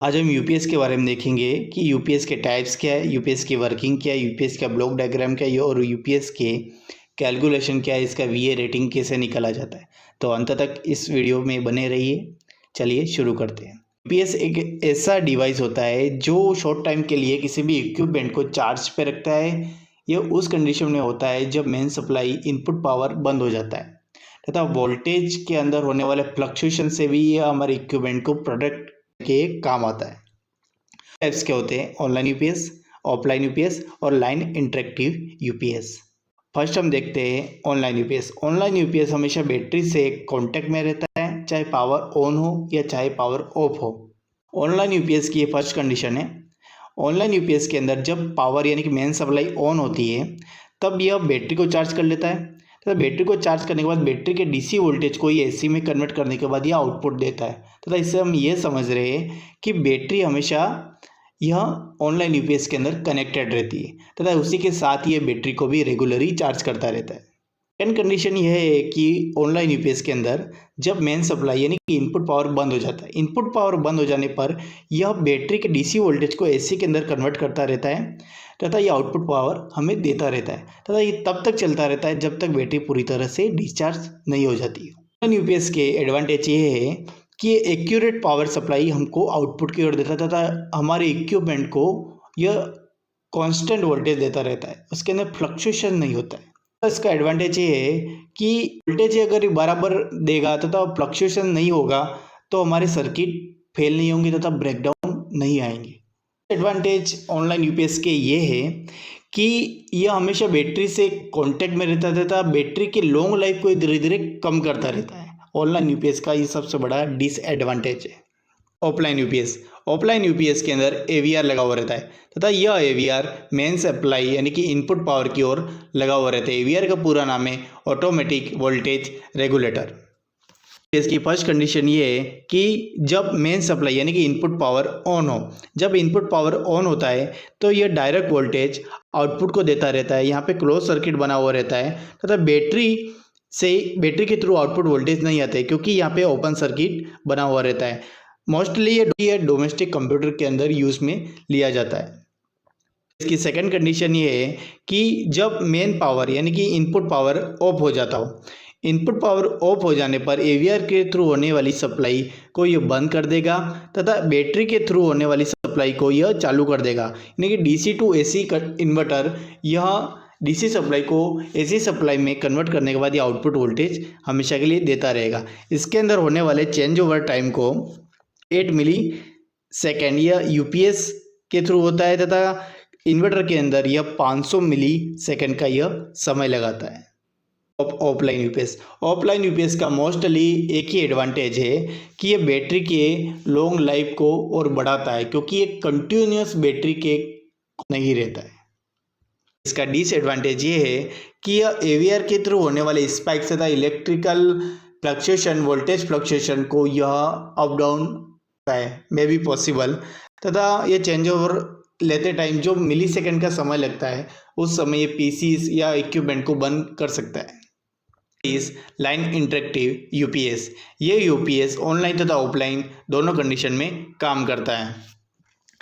आज हम यूपीएस के बारे में देखेंगे कि यूपीएस के टाइप्स क्या है, यूपीएस की वर्किंग क्या है, यूपीएस का ब्लॉक डायग्राम क्या है और यूपीएस के कैलकुलेशन क्या है, इसका वीए रेटिंग कैसे निकाला जाता है। तो अंत तक इस वीडियो में बने रहिए। चलिए शुरू करते हैं। यूपीएस एक ऐसा डिवाइस होता है जो शॉर्ट टाइम के लिए किसी भी इक्विपमेंट को चार्ज पे रखता है। यह उस कंडीशन में होता है जब मेन सप्लाई इनपुट पावर बंद हो जाता है तथा वोल्टेज के अंदर होने वाले फ्लक्चुएशन से भी यह हमारे इक्विपमेंट को प्रोटेक्ट के काम आता है। टाइप्स क्या होते हैं? ऑनलाइन यूपीएस, ऑफलाइन यूपीएस और लाइन इंटरेक्टिव यूपीएस। फर्स्ट हम देखते हैं ऑनलाइन यूपीएस। ऑनलाइन यूपीएस हमेशा बैटरी से कांटेक्ट में रहता है, चाहे पावर ऑन हो या चाहे पावर ऑफ हो। ऑनलाइन यूपीएस की ये फर्स्ट कंडीशन है। ऑनलाइन यूपीएस के अंदर जब पावर यानी कि मेन सप्लाई ऑन होती है तब यह बैटरी को चार्ज कर लेता है तथा बैटरी को चार्ज करने के बाद बैटरी के डीसी वोल्टेज को ये एसी में कन्वर्ट करने के बाद यह आउटपुट देता है तथा इससे हम ये समझ रहे हैं कि बैटरी हमेशा यह ऑनलाइन यूपीएस के अंदर कनेक्टेड रहती है तथा उसी के साथ ये बैटरी को भी रेगुलरली चार्ज करता रहता है। सेकंड कंडीशन यह है कि ऑनलाइन यूपीएस के अंदर जब मेन सप्लाई यानी कि इनपुट पावर बंद हो जाता है, इनपुट पावर बंद हो जाने पर यह बैटरी के डीसी वोल्टेज को एसी के अंदर कन्वर्ट करता रहता है तथा यह आउटपुट पावर हमें देता रहता है तथा ये तब तक चलता रहता है जब तक बैटरी पूरी तरह से डिस्चार्ज नहीं हो जाती। ऑनलाइन यूपीएस के एडवांटेज ये है कि एक्यूरेट पावर सप्लाई हमको आउटपुट की ओर देता है तथा हमारे इक्विपमेंट को यह कांस्टेंट वोल्टेज देता रहता है, उसके अंदर फ्लक्चुएशन नहीं होता है। इसका एडवांटेज ये है कि वोल्टेज अगर बराबर देगा तथा फ्लक्चुएशन नहीं होगा तो हमारे सर्किट फेल नहीं होंगे तथा ब्रेकडाउन नहीं आएंगे। एडवांटेज ऑनलाइन यूपीएस के ये है कि यह हमेशा बैटरी से कांटेक्ट में रहता तथा बैटरी की लॉन्ग लाइफ को धीरे धीरे कम करता रहता है। ऑनलाइन यूपीएस का ये सबसे बड़ा डिसएडवांटेज है। ऑफलाइन यूपीएस, ऑफलाइन यूपीएस के अंदर एवीआर लगा हुआ रहता है तथा यह एवीआर मेन सप्लाई यानी कि इनपुट पावर की ओर लगा हुआ रहता है। एवीआर का पूरा नाम है ऑटोमेटिक वोल्टेज रेगुलेटर। इसकी फर्स्ट कंडीशन ये है कि जब मेन सप्लाई यानी कि इनपुट पावर ऑन हो, जब इनपुट पावर ऑन होता है तो यह डायरेक्ट वोल्टेज आउटपुट को देता रहता है। यहाँ पे क्लोज सर्किट बना हुआ रहता है तथा बैटरी के थ्रू आउटपुट वोल्टेज नहीं आता है क्योंकि यहाँ पे ओपन सर्किट बना हुआ रहता है। मोस्टली ये डोमेस्टिक कंप्यूटर के अंदर यूज में लिया जाता है। इसकी सेकंड कंडीशन ये है कि जब मेन पावर यानी कि इनपुट पावर ऑफ हो जाता हो, इनपुट पावर ऑफ हो जाने पर एवीआर के थ्रू होने वाली सप्लाई को यह बंद कर देगा तथा बैटरी के थ्रू होने वाली सप्लाई को यह चालू कर देगा। यानी कि डीसी टू एसी इन्वर्टर यह डीसी सप्लाई को एसी सप्लाई में कन्वर्ट करने के बाद यह आउटपुट वोल्टेज हमेशा के लिए देता रहेगा। इसके अंदर होने वाले चेंज ओवर टाइम को 8 मिली सेकेंड यह यूपीएस के थ्रू होता है तथा इन्वर्टर के अंदर यह 500 मिली सेकेंड का यह समय लगाता है। ऑफलाइन यूपीएस, ऑफलाइन यूपीएस का मोस्टली एक ही एडवांटेज है कि ये बैटरी के लॉन्ग लाइफ को और बढ़ाता है क्योंकि ये कंटिन्यूस बैटरी के नहीं रहता है। इसका डिसएडवांटेज ये है कि यह एवीआर के थ्रू होने वाले स्पाइक्स तथा इलेक्ट्रिकल फ्लक्चुएशन, वोल्टेज फ्लक्चुएशन को यह अप डाउन है मे बी पॉसिबल तथा ये चेंज ओवर लेते टाइम जो मिली सेकेंड का समय लगता है उस समय ये पीसीस या इक्विपमेंट को बंद कर सकता है। इस लाइन इंटरेक्टिव यूपीएस, ये यूपीएस ऑनलाइन तथा ऑफलाइन दोनों कंडीशन में काम करता है।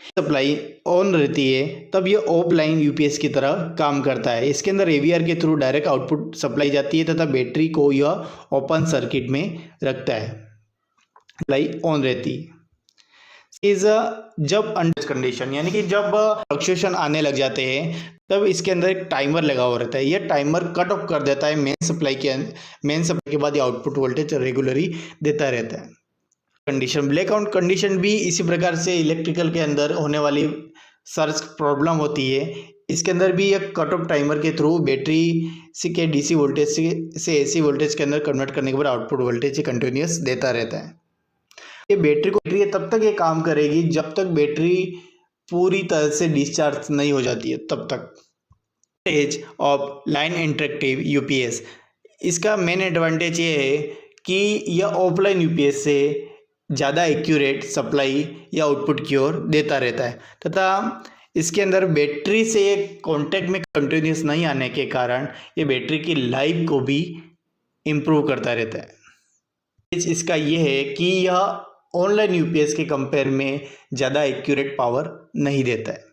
सप्लाई ऑन रहती है तब ये ऑफलाइन यूपीएस की तरह काम करता है। इसके अंदर एवीआर के थ्रू डायरेक्ट आउटपुट सप्लाई जाती है तथा बैटरी को यह ओपन सर्किट में रखता है। सप्लाई ऑन रहती है इज जब अंडर कंडीशन यानी कि जब फ्लक्चुएशन आने लग जाते हैं तब इसके अंदर एक टाइमर लगा हुआ रहता है। यह टाइमर कट ऑफ कर देता है मेन सप्लाई के बाद ये आउटपुट वोल्टेज रेगुलरली देता रहता है। कंडीशन ब्लैकआउट कंडीशन भी इसी प्रकार से इलेक्ट्रिकल के अंदर होने वाली सर्ज प्रॉब्लम होती है। इसके अंदर भी एक कट ऑफ टाइमर के थ्रू बैटरी के डीसी वोल्टेज से एसी वोल्टेज के अंदर कन्वर्ट करने के बाद आउटपुट वोल्टेज कंटिन्यूस देता रहता है। ये बैटरी तब तक ये काम करेगी जब तक बैटरी पूरी तरह से डिस्चार्ज नहीं हो जाती है तब तक। As of line interactive UPS, इसका मेन एडवांटेज ये है कि यह ऑफलाइन यूपीएस से ज़्यादा एक्यूरेट सप्लाई या आउटपुट की ओर देता रहता है तथा इसके अंदर बैटरी से कांटेक्ट में कंटिन्यूस नहीं आने के कारण ये बैटरी की लाइफ को भी इम्प्रूव करता रहता है। इसका ये है कि यह ऑनलाइन यूपीएस के कंपेयर में ज़्यादा एक्यूरेट पावर नहीं देता है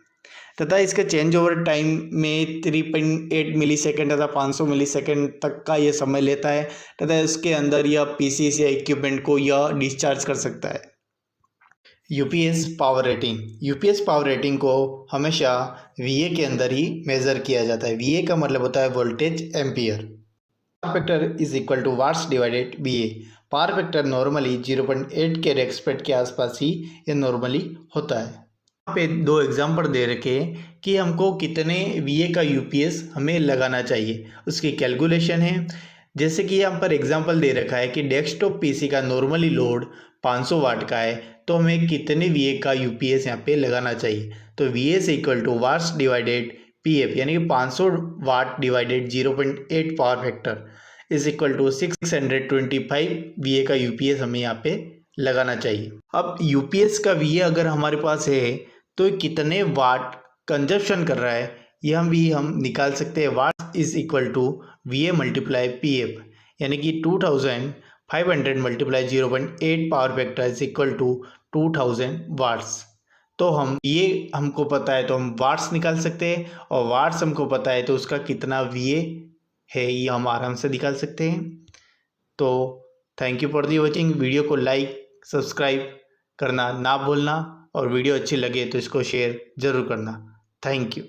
तथा इसका चेंज ओवर टाइम में 3.8 मिली सेकेंड तथा 500 मिली सेकेंड तक का ये समय लेता है तथा इसके अंदर यह पीसी या इक्विपमेंट को यह डिस्चार्ज कर सकता है। यूपीएस पावर रेटिंग को हमेशा वीए के अंदर ही मेज़र किया जाता है। वीए का मतलब होता है voltage ampere. Power factor is equal to watts divided VA. Power factor normally 0.8 के रेस्पेक्ट के आसपास ही ये नॉर्मली होता है। यहाँ पे दो एग्जाम्पल दे रखे कि हमको कितने वीए का यूपीएस हमें लगाना चाहिए, उसकी कैलकुलेशन है। जैसे कि यहाँ पर एग्जाम्पल दे रखा है कि डेस्कटॉप पीसी का नॉर्मली लोड 500 वाट का है, तो हमें कितने वीए का यूपीएस यहाँ पे लगाना चाहिए। तो वीए से equal to watts divided PF, यानी कि 500 watt divided 0.8 power factor is equal to 625 VA का यूपीएस हमें यहाँ पे लगाना चाहिए। अब यूपीएस का वीए अगर हमारे पास है तो कितने वाट कंजप्शन कर रहा है यह हम निकाल सकते हैं। Watt is equal to VA multiply PF, यानी कि 2500 multiply 0.8 power factor is equal to 2000 watts. तो हम ये हमको पता है तो हम वाट्स निकाल सकते हैं, और वाट्स हमको पता है तो उसका कितना वीए है ये हम आराम से निकाल सकते हैं। तो thank you for the watching. Video को लाइक सब्सक्राइब करना ना भूलना, और वीडियो अच्छी लगे तो इसको शेयर ज़रूर करना। Thank you.